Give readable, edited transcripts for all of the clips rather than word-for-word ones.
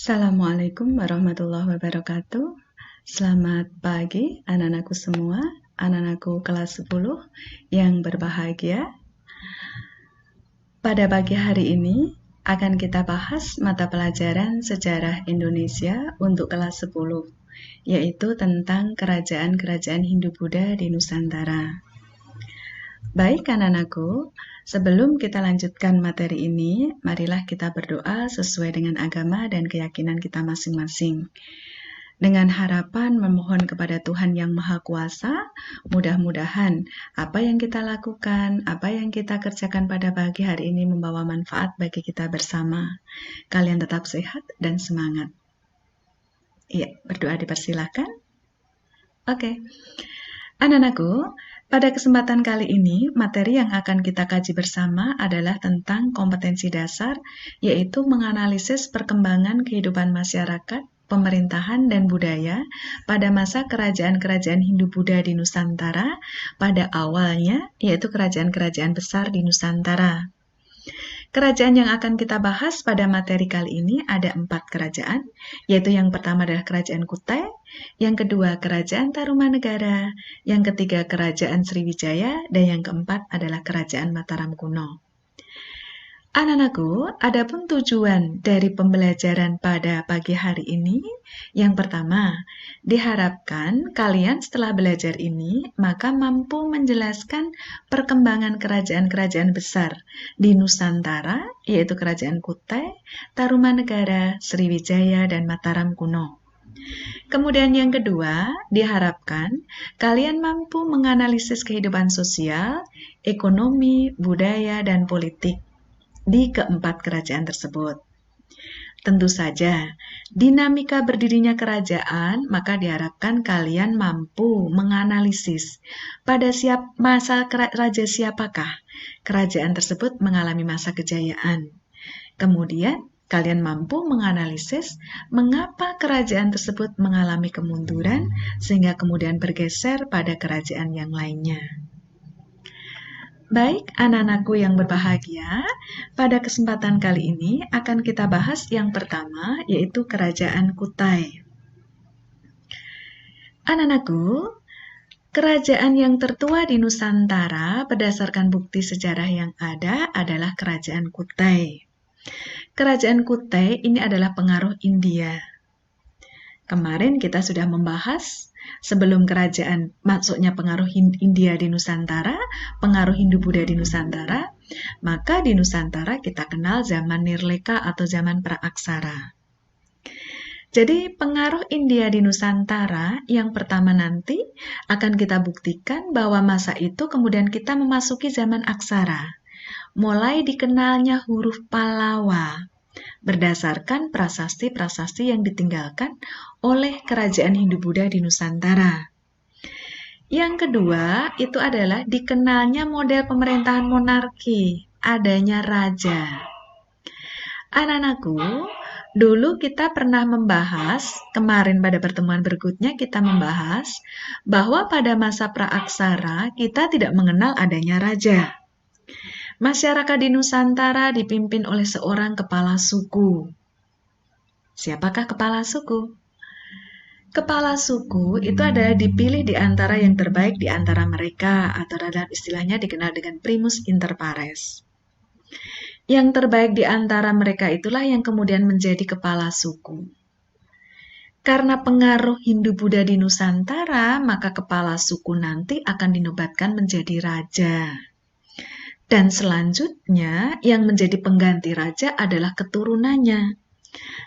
Assalamualaikum warahmatullahi wabarakatuh. Selamat pagi anak-anakku semua, anak-anakku kelas 10 yang berbahagia. Pada pagi hari ini akan kita bahas mata pelajaran sejarah Indonesia untuk kelas 10, yaitu tentang kerajaan-kerajaan Hindu-Buddha di Nusantara. Baik anak-anakku, sebelum kita lanjutkan materi ini, marilah kita berdoa sesuai dengan agama dan keyakinan kita masing-masing. Dengan harapan memohon kepada Tuhan Yang Maha Kuasa, mudah-mudahan apa yang kita lakukan, apa yang kita kerjakan pada pagi hari ini membawa manfaat bagi kita bersama. Kalian tetap sehat dan semangat. Iya, berdoa dipersilahkan. Oke. Anak-anakku, pada kesempatan kali ini, materi yang akan kita kaji bersama adalah tentang kompetensi dasar, yaitu menganalisis perkembangan kehidupan masyarakat, pemerintahan, dan budaya pada masa kerajaan-kerajaan Hindu-Buddha di Nusantara pada awalnya, yaitu kerajaan-kerajaan besar di Nusantara. Kerajaan yang akan kita bahas pada materi kali ini ada 4 kerajaan, yaitu yang pertama adalah Kerajaan Kutai, yang kedua Kerajaan Tarumanegara, yang ketiga Kerajaan Sriwijaya, dan yang keempat adalah Kerajaan Mataram kuno. Anak-anakku, adapun tujuan dari pembelajaran pada pagi hari ini, yang pertama, diharapkan kalian setelah belajar ini, maka mampu menjelaskan perkembangan kerajaan-kerajaan besar di Nusantara, yaitu Kerajaan Kutai, Tarumanegara, Sriwijaya, dan Mataram kuno. Kemudian yang kedua, diharapkan kalian mampu menganalisis kehidupan sosial, ekonomi, budaya, dan politik di keempat kerajaan tersebut. Tentu saja, dinamika berdirinya kerajaan, maka diharapkan kalian mampu menganalisis pada masa raja siapakah kerajaan tersebut mengalami masa kejayaan. Kemudian, kalian mampu menganalisis mengapa kerajaan tersebut mengalami kemunduran sehingga kemudian bergeser pada kerajaan yang lainnya. Baik, anak-anakku yang berbahagia, pada kesempatan kali ini akan kita bahas yang pertama, yaitu Kerajaan Kutai. Anak-anakku, kerajaan yang tertua di Nusantara berdasarkan bukti sejarah yang ada adalah Kerajaan Kutai. Kerajaan Kutai ini adalah pengaruh India. Kemarin kita sudah membahas sebelum kerajaan masuknya pengaruh India di Nusantara, pengaruh Hindu-Buddha di Nusantara, maka di Nusantara kita kenal zaman Nirleka atau zaman Praaksara. Jadi pengaruh India di Nusantara yang pertama nanti akan kita buktikan bahwa masa itu kemudian kita memasuki zaman Aksara. Mulai dikenalnya huruf Pallawa berdasarkan prasasti-prasasti yang ditinggalkan oleh kerajaan Hindu-Buddha di Nusantara. Yang kedua, itu adalah dikenalnya model pemerintahan monarki, adanya raja. Anak-anakku, dulu kita pernah membahas, kemarin pada pertemuan berikutnya kita membahas, bahwa pada masa Praaksara kita tidak mengenal adanya raja. Masyarakat di Nusantara dipimpin oleh seorang kepala suku. Siapakah kepala suku? Kepala suku itu adalah dipilih di antara yang terbaik di antara mereka, atau dalam istilahnya dikenal dengan primus inter pares. Yang terbaik di antara mereka itulah yang kemudian menjadi kepala suku. Karena pengaruh Hindu-Buddha di Nusantara, maka kepala suku nanti akan dinobatkan menjadi raja. Dan selanjutnya yang menjadi pengganti raja adalah keturunannya.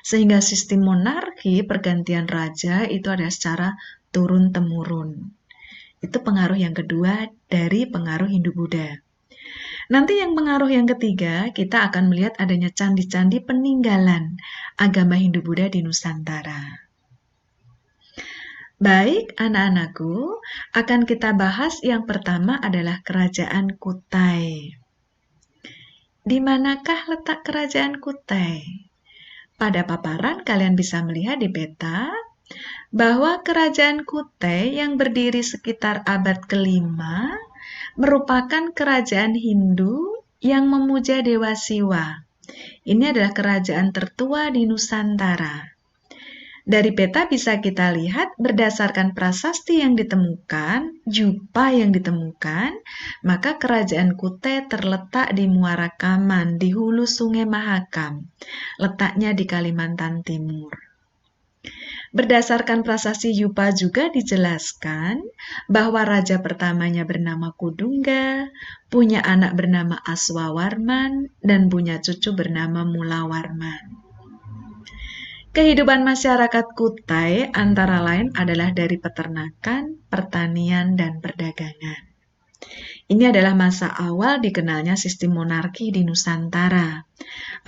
Sehingga sistem monarki pergantian raja itu ada secara turun-temurun. Itu pengaruh yang kedua dari pengaruh Hindu-Buddha. Nanti yang pengaruh yang ketiga, kita akan melihat adanya candi-candi peninggalan agama Hindu-Buddha di Nusantara. Baik, anak-anakku, akan kita bahas yang pertama adalah Kerajaan Kutai. Di manakah letak Kerajaan Kutai? Pada paparan kalian bisa melihat di peta bahwa Kerajaan Kutai yang berdiri sekitar abad ke-5 merupakan kerajaan Hindu yang memuja Dewa Siwa, Ini adalah kerajaan tertua di Nusantara. Dari peta bisa kita lihat berdasarkan prasasti yang ditemukan, jupa yang ditemukan, maka kerajaan Kutai terletak di Muara Kaman, di hulu Sungai Mahakam, letaknya di Kalimantan Timur. Berdasarkan prasasti Yupa juga dijelaskan bahwa raja pertamanya bernama Kudungga, punya anak bernama Aswawarman, dan punya cucu bernama Mulawarman. Kehidupan masyarakat Kutai antara lain adalah dari peternakan, pertanian, dan perdagangan. Ini adalah masa awal dikenalnya sistem monarki di Nusantara,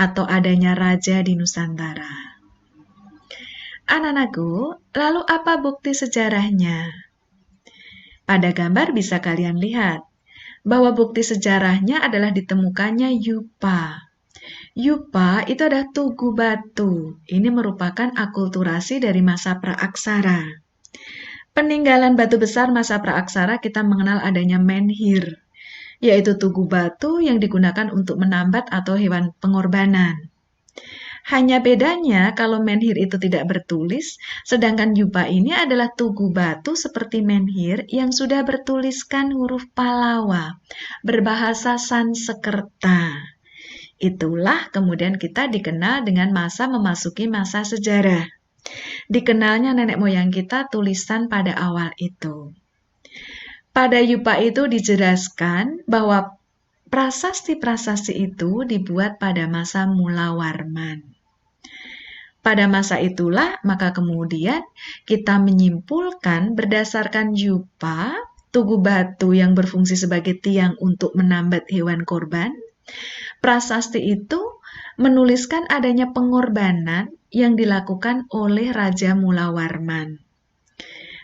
atau adanya raja di Nusantara. Anak-anakku, lalu apa bukti sejarahnya? Pada gambar bisa kalian lihat bahwa bukti sejarahnya adalah ditemukannya Yupa. Yupa itu adalah tugu batu. Ini merupakan akulturasi dari masa praaksara. Peninggalan batu besar masa praaksara kita mengenal adanya menhir, yaitu tugu batu yang digunakan untuk menambat atau hewan pengorbanan. Hanya bedanya kalau menhir itu tidak bertulis, sedangkan Yupa ini adalah tugu batu seperti menhir yang sudah bertuliskan huruf Palawa, berbahasa Sansekerta. Itulah kemudian kita dikenal dengan masa memasuki masa sejarah. Dikenalnya nenek moyang kita tulisan pada awal itu. Pada Yupa itu dijelaskan bahwa prasasti-prasasti itu dibuat pada masa Mulawarman. Pada masa itulah maka kemudian kita menyimpulkan berdasarkan Yupa, tugu batu yang berfungsi sebagai tiang untuk menambat hewan korban, prasasti itu menuliskan adanya pengorbanan yang dilakukan oleh Raja Mulawarman.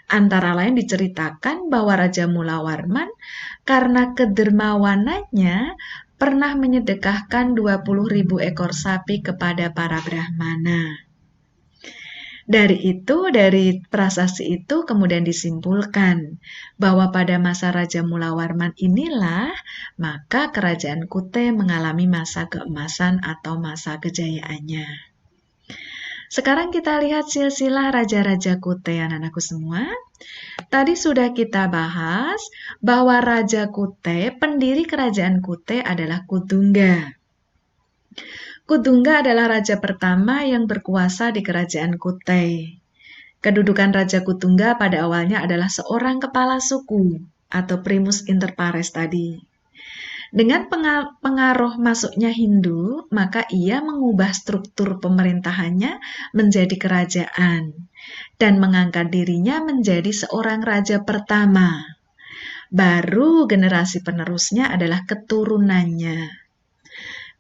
Antara lain diceritakan bahwa Raja Mulawarman karena kedermawanannya pernah menyedekahkan 20.000 ekor sapi kepada para Brahmana. Dari prasasti itu kemudian disimpulkan bahwa pada masa Raja Mulawarman inilah maka kerajaan Kutai mengalami masa keemasan atau masa kejayaannya. Sekarang kita lihat silsilah raja-raja Kutai, anak-anakku semua. Tadi sudah kita bahas bahwa Raja Kutai, pendiri kerajaan Kutai adalah Kudungga. Kudungga adalah raja pertama yang berkuasa di kerajaan Kutai. Kedudukan Raja Kudungga pada awalnya adalah seorang kepala suku atau primus inter pares tadi. Dengan pengaruh masuknya Hindu, maka ia mengubah struktur pemerintahannya menjadi kerajaan dan mengangkat dirinya menjadi seorang raja pertama. Baru generasi penerusnya adalah keturunannya.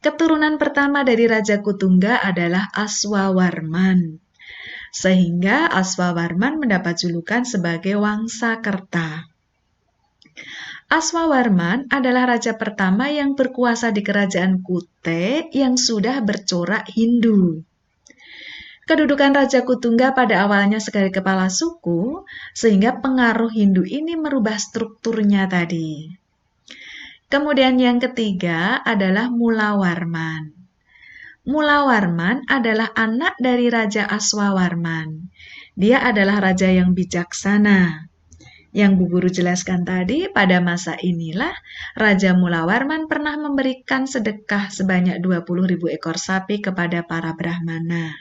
Keturunan pertama dari Raja Kudungga adalah Aswawarman, sehingga Aswawarman mendapat julukan sebagai Wangsakerta. Aswawarman adalah raja pertama yang berkuasa di kerajaan Kutai yang sudah bercorak Hindu. Kedudukan Raja Kudungga pada awalnya sebagai kepala suku, sehingga pengaruh Hindu ini merubah strukturnya tadi. Kemudian yang ketiga adalah Mulawarman. Mulawarman adalah anak dari Raja Aswawarman. Dia adalah raja yang bijaksana. Yang Bu Guru jelaskan tadi, pada masa inilah Raja Mulawarman pernah memberikan sedekah sebanyak 20.000 ekor sapi kepada para Brahmana.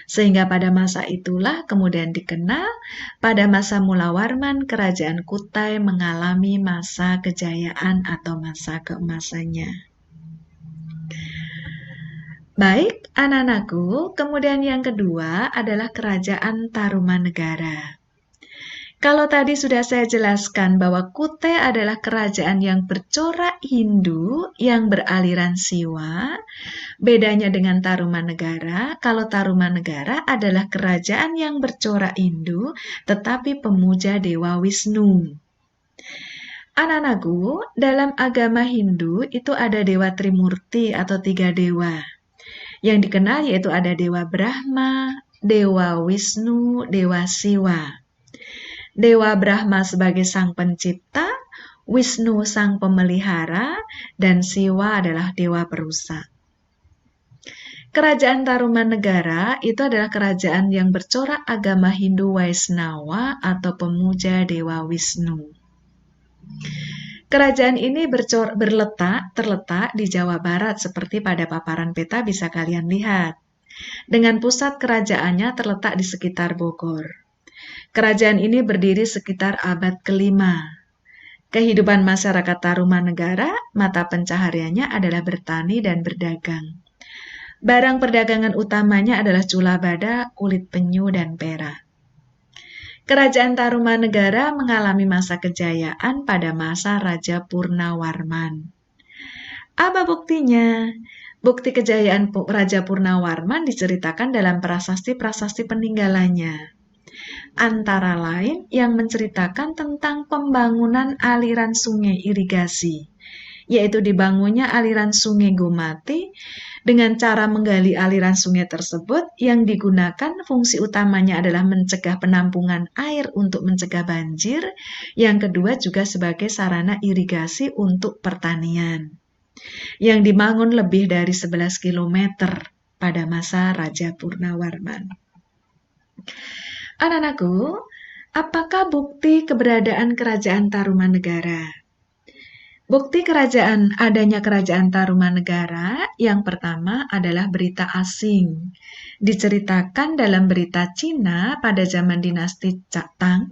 Sehingga pada masa itulah kemudian dikenal pada masa Mulawarman kerajaan Kutai mengalami masa kejayaan atau masa keemasannya. Baik, anak-anakku, kemudian yang kedua adalah kerajaan Tarumanegara. Kalau tadi sudah saya jelaskan bahwa Kutai adalah kerajaan yang bercorak Hindu yang beraliran Siwa, bedanya dengan Tarumanegara, kalau Tarumanegara adalah kerajaan yang bercorak Hindu tetapi pemuja Dewa Wisnu. Anak-anakku, dalam agama Hindu itu ada Dewa Trimurti atau 3 dewa. Yang dikenal yaitu ada Dewa Brahma, Dewa Wisnu, Dewa Siwa. Dewa Brahma sebagai sang pencipta, Wisnu sang pemelihara, dan Siwa adalah dewa perusak. Kerajaan Tarumanegara itu adalah kerajaan yang bercorak agama Hindu Waisnawa atau pemuja Dewa Wisnu. Kerajaan ini terletak di Jawa Barat seperti pada paparan peta bisa kalian lihat. Dengan pusat kerajaannya terletak di sekitar Bogor. Kerajaan ini berdiri sekitar abad ke-5. Kehidupan masyarakat Tarumanegara, mata pencahariannya adalah bertani dan berdagang. Barang perdagangan utamanya adalah cula bada, kulit penyu, dan perak. Kerajaan Tarumanegara mengalami masa kejayaan pada masa Raja Purnawarman. Apa buktinya? Bukti kejayaan Raja Purnawarman diceritakan dalam prasasti-prasasti peninggalannya. Antara lain yang menceritakan tentang pembangunan aliran sungai irigasi, yaitu dibangunnya aliran sungai Gomati dengan cara menggali aliran sungai tersebut yang digunakan fungsi utamanya adalah mencegah penampungan air untuk mencegah banjir, yang kedua juga sebagai sarana irigasi untuk pertanian, yang dibangun lebih dari 11 km pada masa Raja Purnawarman. Anak-anakku, apakah bukti keberadaan kerajaan Tarumanegara? Bukti adanya kerajaan Tarumanegara yang pertama adalah berita asing. Diceritakan dalam berita Cina pada zaman dinasti Tang,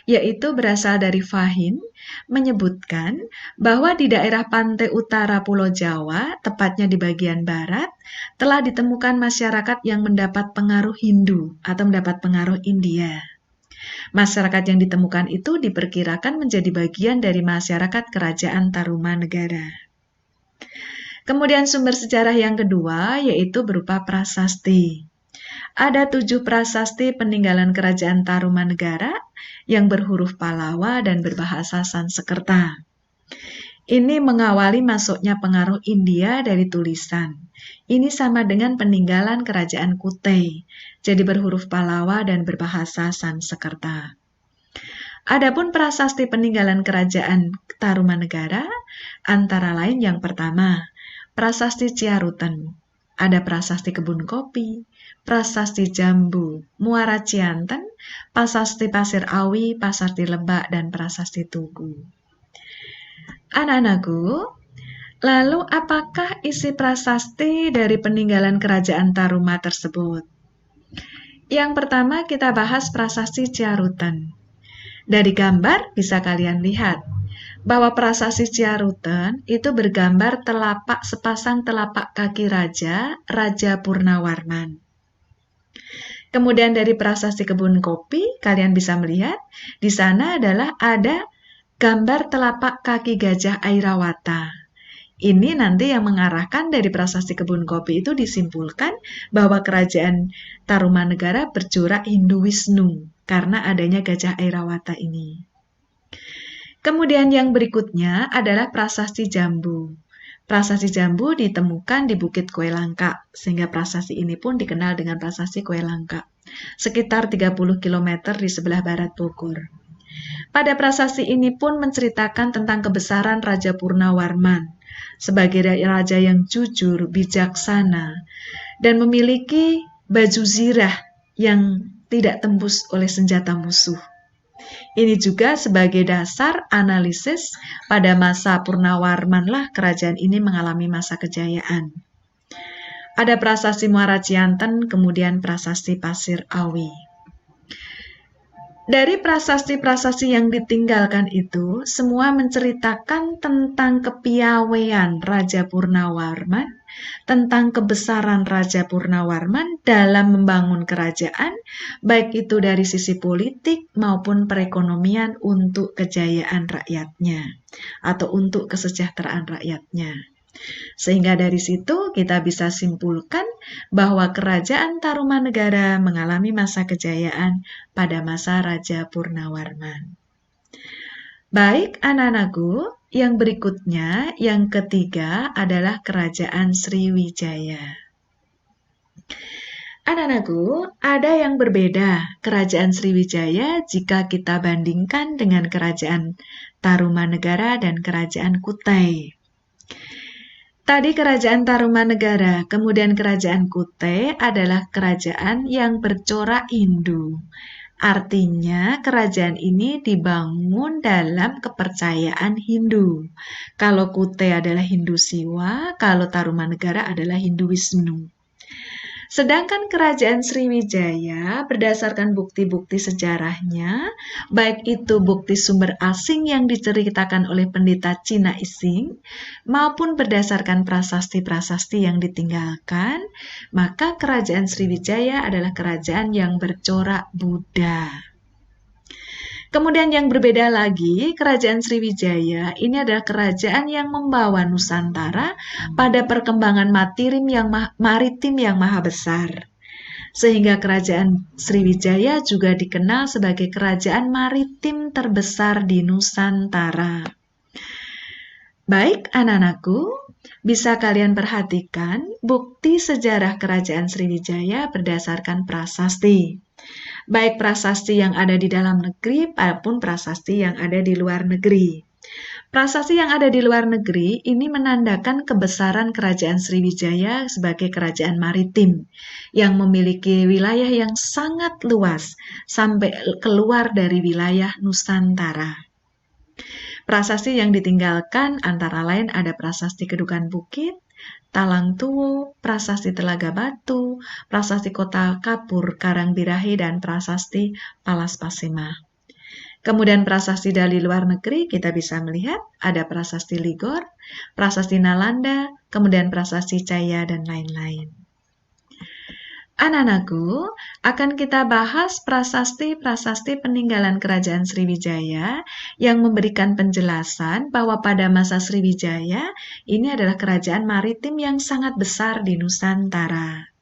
yaitu berasal dari Fahin, menyebutkan bahwa di daerah pantai utara Pulau Jawa, tepatnya di bagian barat, telah ditemukan masyarakat yang mendapat pengaruh Hindu atau mendapat pengaruh India. Masyarakat yang ditemukan itu diperkirakan menjadi bagian dari masyarakat kerajaan Tarumanegara. Kemudian sumber sejarah yang kedua yaitu berupa prasasti. Ada 7 prasasti peninggalan kerajaan Tarumanegara yang berhuruf Palawa dan berbahasa Sanskerta. Ini mengawali masuknya pengaruh India dari tulisan. Ini sama dengan peninggalan kerajaan Kutai, jadi berhuruf Palawa dan berbahasa Sanskerta. Adapun prasasti peninggalan kerajaan Tarumanegara, antara lain yang pertama, prasasti Ciarutan, ada prasasti kebun kopi, prasasti Jambu, Muara Cianten, prasasti Pasir Awi, prasasti Lebak, dan prasasti Tugu. Anak-anakku, lalu apakah isi prasasti dari peninggalan kerajaan Taruma tersebut? Yang pertama kita bahas prasasti Ciarutan. Dari gambar bisa kalian lihat bahwa prasasti Ciarutan itu bergambar sepasang telapak kaki Raja Purnawarman. Kemudian dari prasasti kebun kopi kalian bisa melihat di sana adalah ada gambar telapak kaki gajah Airawata. Ini nanti yang mengarahkan dari prasasti kebun kopi itu disimpulkan bahwa kerajaan Tarumanegara bercorak Hindu Wisnu karena adanya gajah Airawata ini. Kemudian yang berikutnya adalah prasasti Jambu. Prasasti Jambu ditemukan di Bukit Kue Langka, sehingga prasasti ini pun dikenal dengan prasasti Kue Langka, sekitar 30 km di sebelah barat Bogor. Pada prasasti ini pun menceritakan tentang kebesaran Raja Purnawarman sebagai raja yang jujur, bijaksana, dan memiliki baju zirah yang tidak tembus oleh senjata musuh. Ini juga sebagai dasar analisis pada masa Purnawarmanlah kerajaan ini mengalami masa kejayaan. Ada prasasti Muara Cianten, kemudian prasasti Pasir Awi. Dari prasasti-prasasti yang ditinggalkan itu, semua menceritakan tentang kepiawaian Raja Purnawarman, tentang kebesaran Raja Purnawarman dalam membangun kerajaan, baik itu dari sisi politik maupun perekonomian untuk kejayaan rakyatnya, atau untuk kesejahteraan rakyatnya. Sehingga dari situ kita bisa simpulkan bahwa kerajaan Tarumanegara mengalami masa kejayaan pada masa Raja Purnawarman. Baik anak-anakku, yang berikutnya, yang ketiga adalah kerajaan Sriwijaya. Anak-anakku, ada yang berbeda kerajaan Sriwijaya jika kita bandingkan dengan kerajaan Tarumanegara dan kerajaan Kutai. Tadi kerajaan Tarumanegara, kemudian kerajaan Kutai adalah kerajaan yang bercorak Hindu. Artinya kerajaan ini dibangun dalam kepercayaan Hindu. Kalau Kutai adalah Hindu Siwa, kalau Tarumanegara adalah Hindu Wisnu. Sedangkan kerajaan Sriwijaya berdasarkan bukti-bukti sejarahnya, baik itu bukti sumber asing yang diceritakan oleh pendeta Cina Ising, maupun berdasarkan prasasti-prasasti yang ditinggalkan, maka kerajaan Sriwijaya adalah kerajaan yang bercorak Buddha. Kemudian yang berbeda lagi, kerajaan Sriwijaya ini adalah kerajaan yang membawa Nusantara pada perkembangan maritim yang maha besar. Sehingga kerajaan Sriwijaya juga dikenal sebagai kerajaan maritim terbesar di Nusantara. Baik anak-anakku, bisa kalian perhatikan bukti sejarah kerajaan Sriwijaya berdasarkan prasasti. Baik prasasti yang ada di dalam negeri maupun prasasti yang ada di luar negeri. Prasasti yang ada di luar negeri ini menandakan kebesaran kerajaan Sriwijaya sebagai kerajaan maritim yang memiliki wilayah yang sangat luas sampai keluar dari wilayah Nusantara. Prasasti yang ditinggalkan antara lain ada prasasti Kedukan Bukit, Talang Tuwo, prasasti Telaga Batu, prasasti Kota Kapur, Karangbirahi, dan prasasti Palas Pasema. Kemudian prasasti dari luar negeri kita bisa melihat ada prasasti Ligor, prasasti Nalanda, kemudian prasasti Jaya, dan lain-lain. Anak-anakku, akan kita bahas prasasti-prasasti peninggalan kerajaan Sriwijaya yang memberikan penjelasan bahwa pada masa Sriwijaya ini adalah kerajaan maritim yang sangat besar di Nusantara.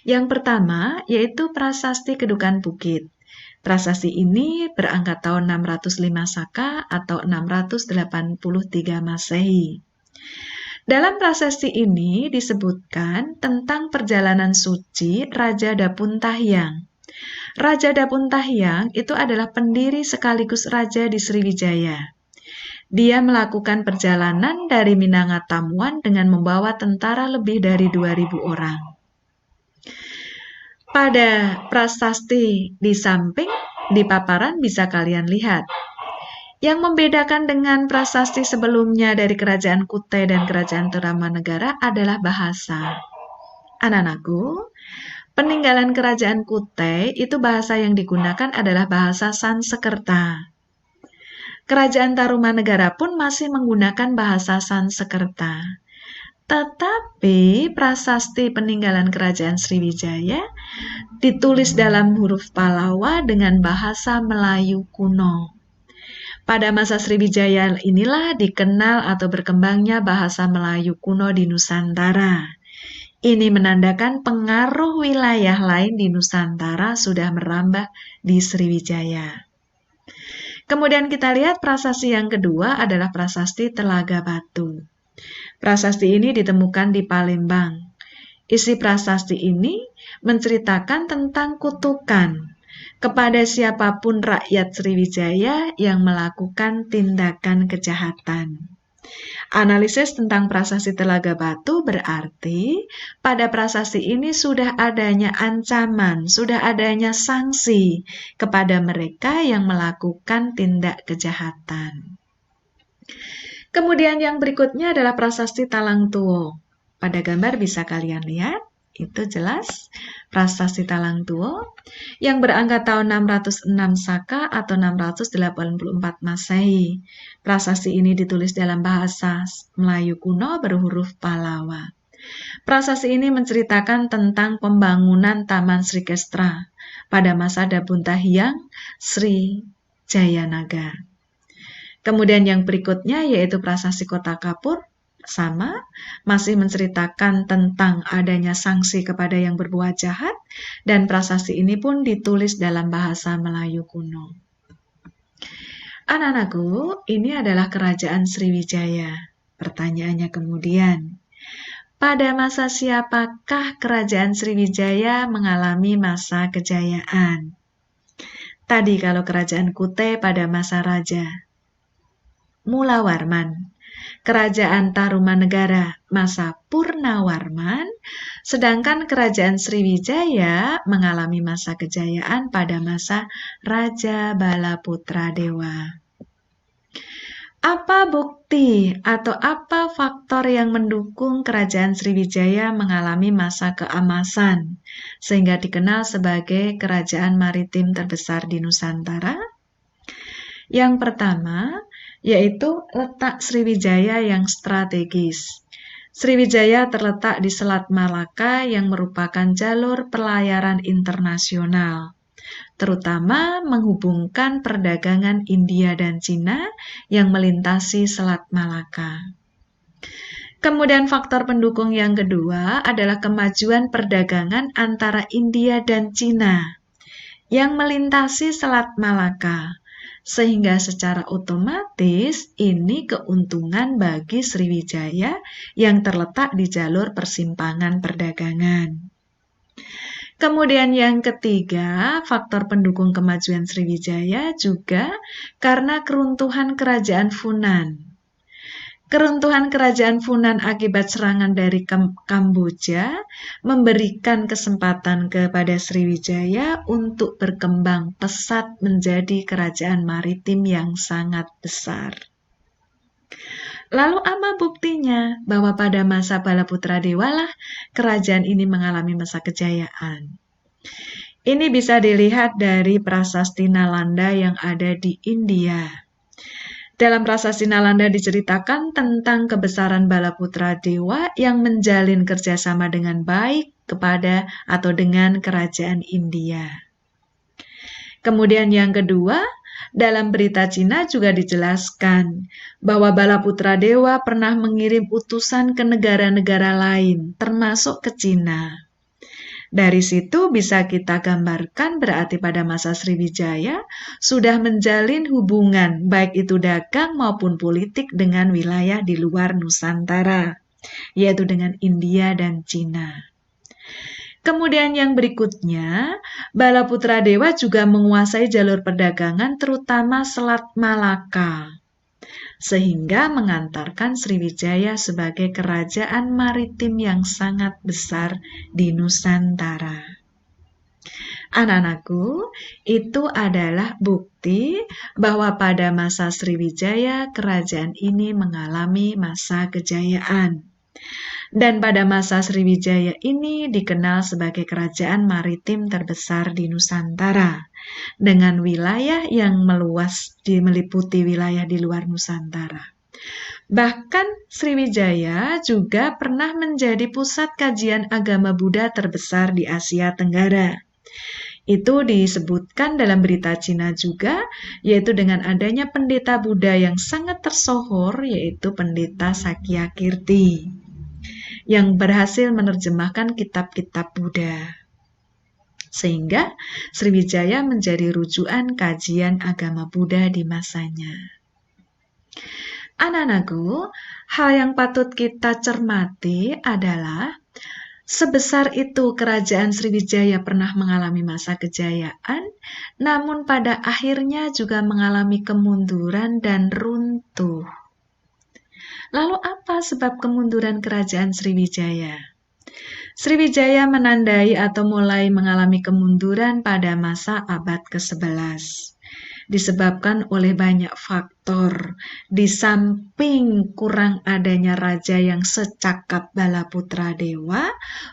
Yang pertama yaitu prasasti Kedukan Bukit. Prasasti ini berangkat tahun 605 Saka atau 683 Masehi. Dalam prasasti ini disebutkan tentang perjalanan suci Raja Dapuntahyang. Raja Dapuntahyang itu adalah pendiri sekaligus raja di Sriwijaya. Dia melakukan perjalanan dari Minangatamuan dengan membawa tentara lebih dari 2.000 orang. Pada prasasti di samping, di paparan bisa kalian lihat. Yang membedakan dengan prasasti sebelumnya dari kerajaan Kutai dan kerajaan Tarumanegara adalah bahasa. Anak-anakku, peninggalan kerajaan Kutai itu bahasa yang digunakan adalah bahasa Sanskerta. Kerajaan Tarumanegara pun masih menggunakan bahasa Sanskerta. Tetapi prasasti peninggalan kerajaan Sriwijaya ditulis dalam huruf Palawa dengan bahasa Melayu kuno. Pada masa Sriwijaya inilah dikenal atau berkembangnya bahasa Melayu kuno di Nusantara. Ini menandakan pengaruh wilayah lain di Nusantara sudah merambah di Sriwijaya. Kemudian kita lihat prasasti yang kedua adalah prasasti Telaga Batu. Prasasti ini ditemukan di Palembang. Isi prasasti ini menceritakan tentang kutukan kepada siapapun rakyat Sriwijaya yang melakukan tindakan kejahatan. Analisis tentang prasasti Telaga Batu berarti pada prasasti ini sudah adanya ancaman, sudah adanya sanksi kepada mereka yang melakukan tindak kejahatan. Kemudian yang berikutnya adalah prasasti Talang Tuwo. Pada gambar bisa kalian lihat. Itu jelas prasasti Talang Tuwo yang berangkat tahun 606 Saka atau 684 Masehi. Prasasti ini ditulis dalam bahasa Melayu kuno berhuruf Palawa. Prasasti ini menceritakan tentang pembangunan Taman Srikestra pada masa Dapuntahyang Sri Jayanaga. Kemudian yang berikutnya yaitu prasasti Kota Kapur. Sama, masih menceritakan tentang adanya sanksi kepada yang berbuat jahat, dan prasasti ini pun ditulis dalam bahasa Melayu kuno. Anak-anakku, ini adalah kerajaan Sriwijaya. Pertanyaannya kemudian, pada masa siapakah kerajaan Sriwijaya mengalami masa kejayaan? Tadi kalau kerajaan Kutai pada masa Raja Mula Warman. Kerajaan Tarumanegara masa Purnawarman, sedangkan Kerajaan Sriwijaya mengalami masa kejayaan pada masa Raja Balaputra Dewa. Apa bukti atau apa faktor yang mendukung Kerajaan Sriwijaya mengalami masa keemasan sehingga dikenal sebagai kerajaan maritim terbesar di Nusantara? Yang pertama, yaitu letak Sriwijaya yang strategis. Sriwijaya terletak di Selat Malaka yang merupakan jalur pelayaran internasional, terutama menghubungkan perdagangan India dan Cina yang melintasi Selat Malaka. Kemudian faktor pendukung yang kedua adalah kemajuan perdagangan antara India dan Cina yang melintasi Selat Malaka, sehingga secara otomatis ini keuntungan bagi Sriwijaya yang terletak di jalur persimpangan perdagangan. Kemudian yang ketiga, faktor pendukung kemajuan Sriwijaya juga karena keruntuhan kerajaan Funan. Keruntuhan kerajaan Funan akibat serangan dari Kamboja memberikan kesempatan kepada Sriwijaya untuk berkembang pesat menjadi kerajaan maritim yang sangat besar. Lalu apa buktinya bahwa pada masa Balaputra Dewa lah kerajaan ini mengalami masa kejayaan? Ini bisa dilihat dari prasasti Nalanda yang ada di India. Dalam prasasti Nalanda diceritakan tentang kebesaran Balaputra Dewa yang menjalin kerjasama dengan baik kepada atau dengan kerajaan India. Kemudian yang kedua, dalam berita Cina juga dijelaskan bahwa Balaputra Dewa pernah mengirim utusan ke negara-negara lain, termasuk ke Cina. Dari situ bisa kita gambarkan berarti pada masa Sriwijaya sudah menjalin hubungan baik itu dagang maupun politik dengan wilayah di luar Nusantara, yaitu dengan India dan Cina. Kemudian yang berikutnya, Balaputra Dewa juga menguasai jalur perdagangan terutama Selat Malaka, sehingga mengantarkan Sriwijaya sebagai kerajaan maritim yang sangat besar di Nusantara. Anak-anakku, itu adalah bukti bahwa pada masa Sriwijaya kerajaan ini mengalami masa kejayaan. Dan pada masa Sriwijaya ini dikenal sebagai kerajaan maritim terbesar di Nusantara, dengan wilayah yang meluas meliputi wilayah di luar Nusantara. Bahkan Sriwijaya juga pernah menjadi pusat kajian agama Buddha terbesar di Asia Tenggara. Itu disebutkan dalam berita Cina juga, yaitu dengan adanya pendeta Buddha yang sangat tersohor, yaitu pendeta Sakyakirti, yang berhasil menerjemahkan kitab-kitab Buddha. Sehingga Sriwijaya menjadi rujukan kajian agama Buddha di masanya. Anak-anakku, hal yang patut kita cermati adalah sebesar itu kerajaan Sriwijaya pernah mengalami masa kejayaan, namun pada akhirnya juga mengalami kemunduran dan runtuh. Lalu apa sebab kemunduran kerajaan Sriwijaya? Sriwijaya menandai atau mulai mengalami kemunduran pada masa abad ke-11. Disebabkan oleh banyak faktor, di samping kurang adanya raja yang secakap Balaputra Dewa,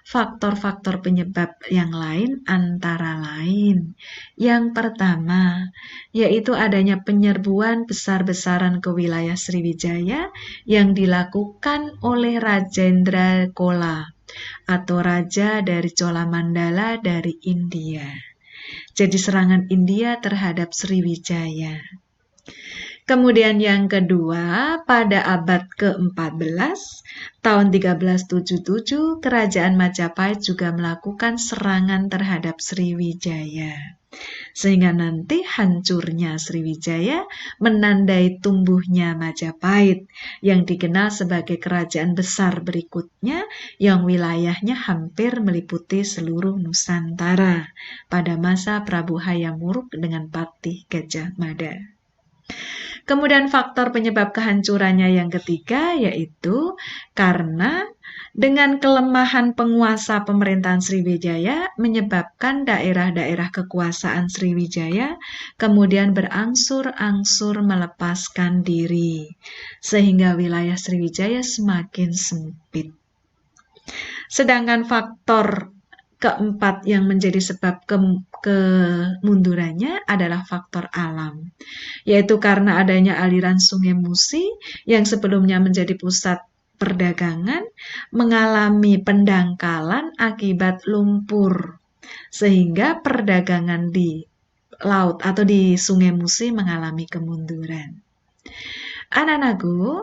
faktor-faktor penyebab yang lain antara lain. Yang pertama, yaitu adanya penyerbuan besar-besaran ke wilayah Sriwijaya yang dilakukan oleh Rajendra Chola atau raja dari Cholamandala dari India. Jadi serangan India terhadap Sriwijaya. Kemudian yang kedua, pada abad ke-14, tahun 1377, kerajaan Majapahit juga melakukan serangan terhadap Sriwijaya. Sehingga nanti hancurnya Sriwijaya menandai tumbuhnya Majapahit, yang dikenal sebagai kerajaan besar berikutnya yang wilayahnya hampir meliputi seluruh Nusantara pada masa Prabu Hayam Wuruk dengan Patih Gajah Mada. Kemudian faktor penyebab kehancurannya yang ketiga yaitu karena dengan kelemahan penguasa pemerintahan Sriwijaya menyebabkan daerah-daerah kekuasaan Sriwijaya kemudian berangsur-angsur melepaskan diri, sehingga wilayah Sriwijaya semakin sempit. Sedangkan faktor keempat yang menjadi sebab kemundurannya adalah faktor alam, yaitu karena adanya aliran Sungai Musi yang sebelumnya menjadi pusat perdagangan mengalami pendangkalan akibat lumpur, sehingga perdagangan di laut atau di Sungai Musi mengalami kemunduran. Anak-anakku,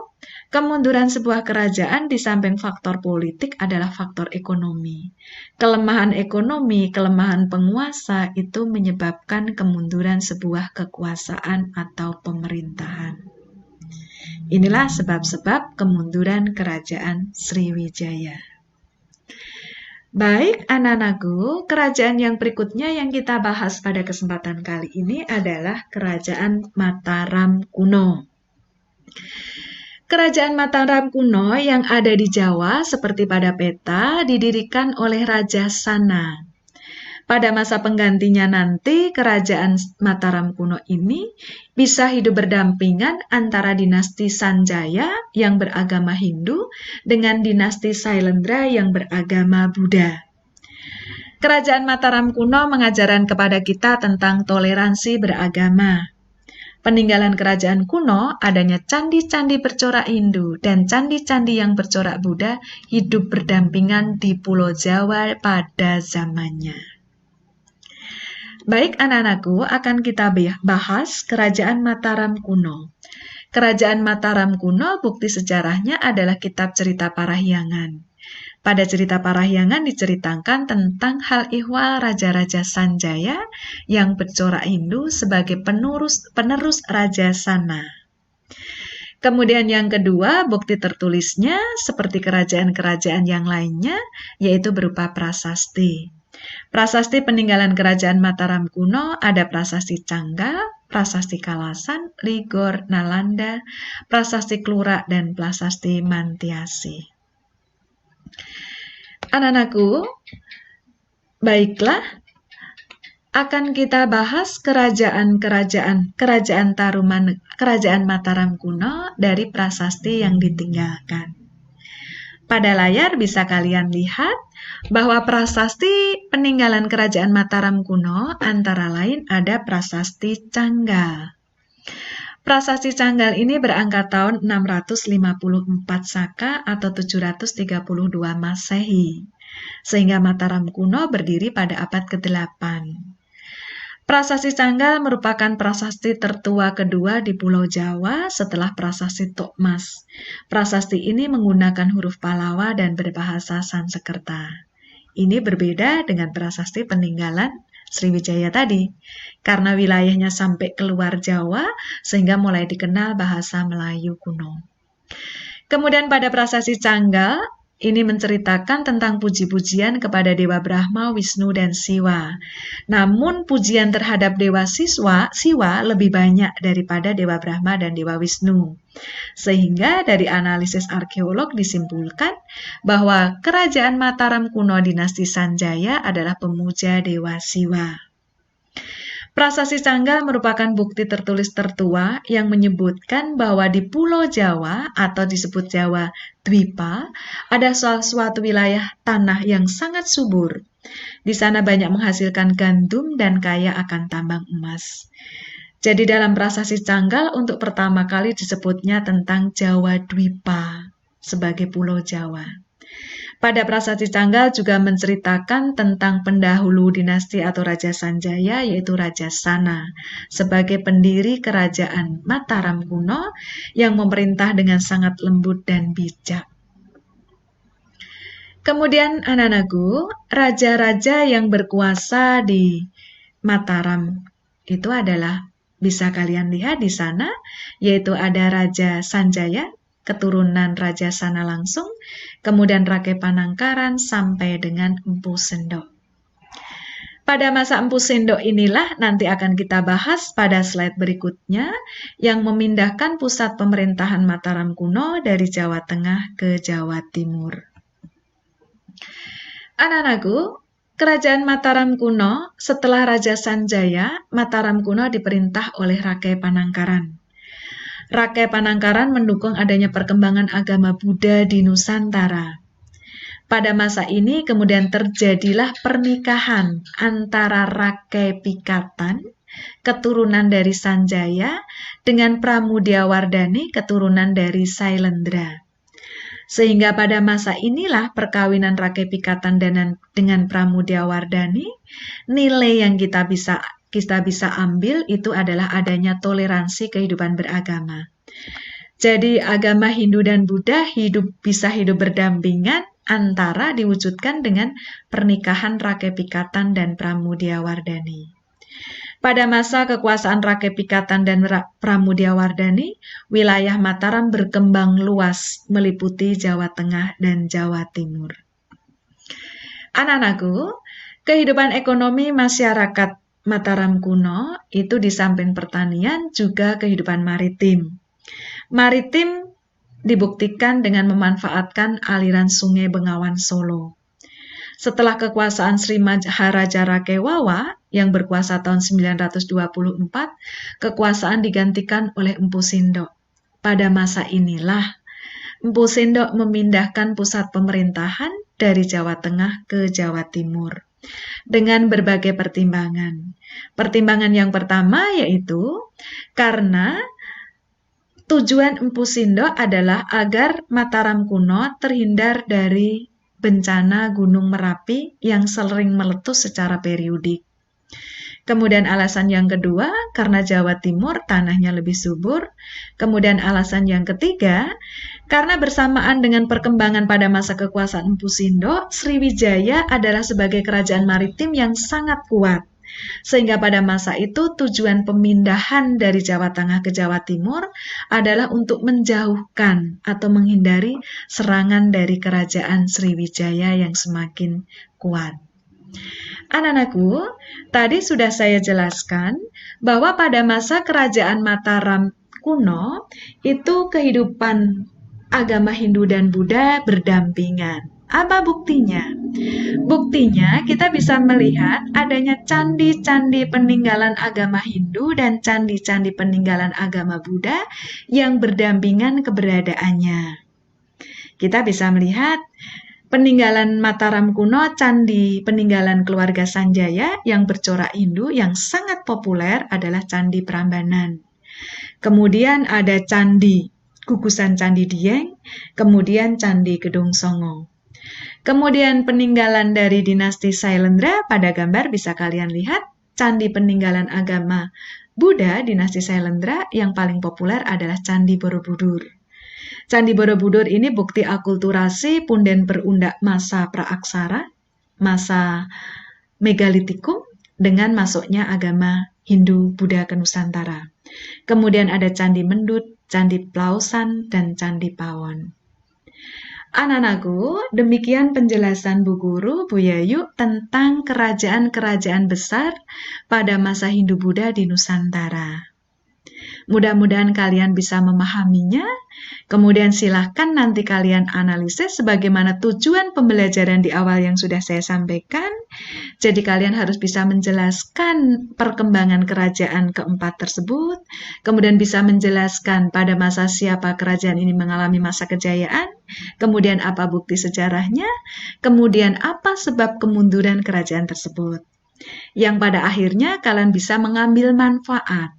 kemunduran sebuah kerajaan di samping faktor politik adalah faktor ekonomi. Kelemahan ekonomi, kelemahan penguasa itu menyebabkan kemunduran sebuah kekuasaan atau pemerintahan. Inilah sebab-sebab kemunduran kerajaan Sriwijaya. Baik, anak-anakku, kerajaan yang berikutnya yang kita bahas pada kesempatan kali ini adalah Kerajaan Mataram kuno. Kerajaan Mataram kuno yang ada di Jawa seperti pada peta didirikan oleh Raja Sana. Pada masa penggantinya nanti, Kerajaan Mataram kuno ini bisa hidup berdampingan antara dinasti Sanjaya yang beragama Hindu dengan dinasti Sailendra yang beragama Buddha. Kerajaan Mataram kuno mengajarkan kepada kita tentang toleransi beragama. Peninggalan kerajaan kuno, adanya candi-candi bercorak Hindu dan candi-candi yang bercorak Buddha hidup berdampingan di Pulau Jawa pada zamannya. Baik anak-anakku, akan kita bahas Kerajaan Mataram kuno. Kerajaan Mataram kuno, bukti sejarahnya adalah kitab cerita Parahyangan. Pada cerita Parahyangan diceritakan tentang hal ihwal Raja-Raja Sanjaya yang bercorak Hindu sebagai penerus Raja Sana. Kemudian yang kedua, bukti tertulisnya seperti kerajaan-kerajaan yang lainnya, yaitu berupa prasasti. Prasasti peninggalan kerajaan Mataram kuno ada prasasti Canggal, prasasti Kalasan, Ligor, Nalanda, prasasti Klura, dan prasasti Mantiasi. Anak-anakku, baiklah, akan kita bahas kerajaan Mataram kuno dari prasasti yang ditinggalkan. Pada layar bisa kalian lihat bahwa prasasti peninggalan kerajaan Mataram kuno antara lain ada prasasti Canggal. Prasasti Canggal ini berangka tahun 654 Saka atau 732 Masehi, sehingga Mataram kuno berdiri pada abad ke-8. Prasasti Canggal merupakan prasasti tertua kedua di Pulau Jawa setelah prasasti Tokmas. Prasasti ini menggunakan huruf Palawa dan berbahasa Sansekerta. Ini berbeda dengan prasasti peninggalan Sriwijaya tadi, karena wilayahnya sampai keluar Jawa sehingga mulai dikenal bahasa Melayu kuno. Kemudian pada prasasti Canggal, ini menceritakan tentang puji-pujian kepada Dewa Brahma, Wisnu, dan Siwa. Namun pujian terhadap Dewa Siwa lebih banyak daripada Dewa Brahma dan Dewa Wisnu. Sehingga dari analisis arkeolog disimpulkan bahwa kerajaan Mataram kuno dinasti Sanjaya adalah pemuja Dewa Siwa. Prasasti Canggal merupakan bukti tertulis tertua yang menyebutkan bahwa di Pulau Jawa atau disebut Jawa Dwipa ada suatu wilayah tanah yang sangat subur. Di sana banyak menghasilkan gandum dan kaya akan tambang emas. Jadi dalam prasasti Canggal untuk pertama kali disebutnya tentang Jawa Dwipa sebagai Pulau Jawa. Pada prasasti Canggal juga menceritakan tentang pendahulu dinasti atau Raja Sanjaya yaitu Raja Sana sebagai pendiri kerajaan Mataram kuno yang memerintah dengan sangat lembut dan bijak. Kemudian anak-anakku, raja-raja yang berkuasa di Mataram itu adalah bisa kalian lihat di sana, yaitu ada Raja Sanjaya, keturunan Raja Sana langsung, kemudian Rake Panangkaran sampai dengan Empu Sendok. Pada masa Empu Sindok inilah nanti akan kita bahas pada slide berikutnya yang memindahkan pusat pemerintahan Mataram kuno dari Jawa Tengah ke Jawa Timur. Anak-anakku, Kerajaan Mataram kuno setelah Raja Sanjaya, Mataram kuno diperintah oleh Rakai Panangkaran. Rakai Panangkaran mendukung adanya perkembangan agama Buddha di Nusantara. Pada masa ini kemudian terjadilah pernikahan antara Rakai Pikatan, keturunan dari Sanjaya, dengan Pramudiawardhani, keturunan dari Sailendra. Sehingga pada masa inilah perkawinan Rakai Pikatan dengan Pramudiawardhani, nilai yang kita bisa ambil itu adalah adanya toleransi kehidupan beragama. Jadi agama Hindu dan Buddha bisa hidup berdampingan antara diwujudkan dengan pernikahan Rakai Pikatan dan Pramudiawardhani. Pada masa kekuasaan Rakai Pikatan dan Pramudiawardhani, wilayah Mataram berkembang luas meliputi Jawa Tengah dan Jawa Timur. Anak-anakku, kehidupan ekonomi masyarakat Mataram kuno itu di samping pertanian juga kehidupan maritim. Maritim dibuktikan dengan memanfaatkan aliran sungai Bengawan Solo. Setelah kekuasaan Sri Maharaja Rakewawa yang berkuasa tahun 924, kekuasaan digantikan oleh Empu Sindok. Pada masa inilah Empu Sindok memindahkan pusat pemerintahan dari Jawa Tengah ke Jawa Timur dengan berbagai pertimbangan. Pertimbangan yang pertama yaitu karena tujuan Empu Sindok adalah agar Mataram kuno terhindar dari bencana Gunung Merapi yang sering meletus secara periodik. Kemudian alasan yang kedua, karena Jawa Timur tanahnya lebih subur. Kemudian alasan yang ketiga, karena bersamaan dengan perkembangan pada masa kekuasaan Empu Sindok, Sriwijaya adalah sebagai kerajaan maritim yang sangat kuat. Sehingga pada masa itu tujuan pemindahan dari Jawa Tengah ke Jawa Timur adalah untuk menjauhkan atau menghindari serangan dari kerajaan Sriwijaya yang semakin kuat. Anak-anakku, tadi sudah saya jelaskan bahwa pada masa kerajaan Mataram kuno itu kehidupan agama Hindu dan Buddha berdampingan. Apa buktinya? Buktinya kita bisa melihat adanya candi-candi peninggalan agama Hindu dan candi-candi peninggalan agama Buddha yang berdampingan keberadaannya. Kita bisa melihat peninggalan Mataram kuno, candi peninggalan keluarga Sanjaya yang bercorak Hindu yang sangat populer adalah Candi Prambanan. Kemudian ada candi gugusan Candi Dieng, kemudian Candi Gedong Songo. Kemudian peninggalan dari dinasti Sailendra, pada gambar bisa kalian lihat candi peninggalan agama Buddha dinasti Sailendra yang paling populer adalah Candi Borobudur. Candi Borobudur ini bukti akulturasi punden perundak masa praaksara, masa megalitikum dengan masuknya agama Hindu Buddha ke Nusantara. Kemudian ada Candi Mendut, Candi Plausan, dan Candi Pawon. Anak-anakku, demikian penjelasan Bu Guru, Bu Yayu tentang kerajaan-kerajaan besar pada masa Hindu-Buddha di Nusantara. Mudah-mudahan kalian bisa memahaminya. Kemudian silahkan nanti kalian analisis sebagaimana tujuan pembelajaran di awal yang sudah saya sampaikan. Jadi kalian harus bisa menjelaskan perkembangan kerajaan keempat tersebut. Kemudian bisa menjelaskan pada masa siapa kerajaan ini mengalami masa kejayaan. Kemudian apa bukti sejarahnya. Kemudian apa sebab kemunduran kerajaan tersebut. Yang pada akhirnya kalian bisa mengambil manfaat.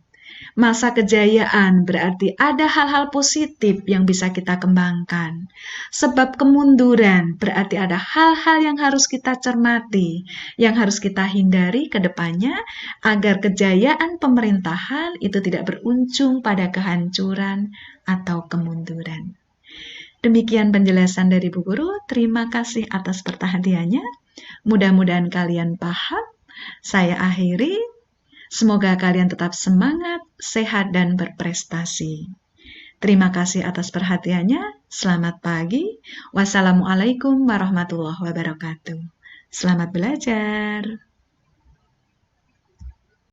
Masa kejayaan berarti ada hal-hal positif yang bisa kita kembangkan. Sebab kemunduran berarti ada hal-hal yang harus kita cermati, yang harus kita hindari ke depannya agar kejayaan pemerintahan itu tidak berujung pada kehancuran atau kemunduran. Demikian penjelasan dari Bu Guru. Terima kasih atas perhatiannya. Mudah-mudahan kalian paham. Saya akhiri. Semoga kalian tetap semangat, sehat, dan berprestasi. Terima kasih atas perhatiannya. Selamat pagi. Wassalamualaikum warahmatullahi wabarakatuh. Selamat belajar.